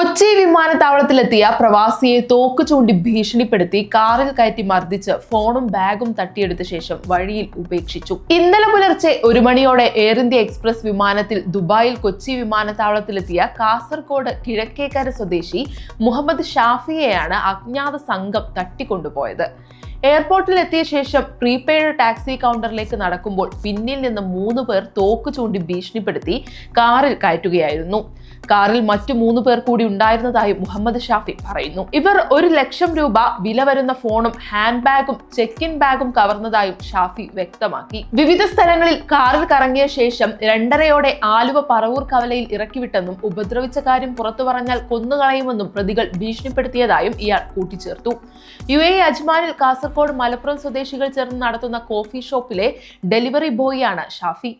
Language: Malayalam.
കൊച്ചി വിമാനത്താവളത്തിലെത്തിയ പ്രവാസിയെ തോക്ക് ചൂണ്ടി ഭീഷണിപ്പെടുത്തി കാറിൽ കയറ്റി മർദ്ദിച്ച് ഫോണും ബാഗും തട്ടിയെടുത്ത ശേഷം വഴിയിൽ ഉപേക്ഷിച്ചു. ഇന്നലെ പുലർച്ചെ 1 മണിയോടെ എയർ ഇന്ത്യ എക്സ്പ്രസ് വിമാനത്തിൽ ദുബായിൽ കൊച്ചി വിമാനത്താവളത്തിലെത്തിയ കാസർഗോഡ് കിഴക്കേക്കര സ്വദേശി മുഹമ്മദ് ഷാഫിയെയാണ് അജ്ഞാത സംഘം തട്ടിക്കൊണ്ടുപോയത്. എയർപോർട്ടിൽ എത്തിയ ശേഷം പ്രീപെയ്ഡ് ടാക്സി കൗണ്ടറിലേക്ക് നടക്കുമ്പോൾ പിന്നിൽ നിന്ന് 3 പേർ തോക്ക് ചൂണ്ടി ഭീഷണിപ്പെടുത്തി കാറിൽ കയറ്റുകയായിരുന്നു. കാറിൽ മറ്റു 3 പേർ കൂടി ഉണ്ടായിരുന്നതായി മുഹമ്മദ് ഷാഫി പറയുന്നു. ഇവർ 1 ലക്ഷം രൂപ വില വരുന്ന ഫോണും ഹാൻഡ് ബാഗും ചെക്ക് ഇൻ ബാഗും കവർന്നതായും ഷാഫി വ്യക്തമാക്കി. വിവിധ സ്ഥലങ്ങളിൽ കാറിൽ കറങ്ങിയ ശേഷം 2:30 ആലുവ പറവൂർ കവലയിൽ ഇറക്കിവിട്ടെന്നും ഉപദ്രവിച്ച കാര്യം പുറത്തു പറഞ്ഞാൽ കൊന്നുകളയുമെന്നും പ്രതികൾ ഭീഷണിപ്പെടുത്തിയതായും ഇയാൾ കൂട്ടിച്ചേർത്തു. UAE അജ്മാനിൽ കാസർഗോഡ് മലപ്പുറം സ്വദേശികൾ ചേർന്ന് നടത്തുന്ന കോഫി ഷോപ്പിലെ ഡെലിവറി ബോയിയാണ് ഷാഫി.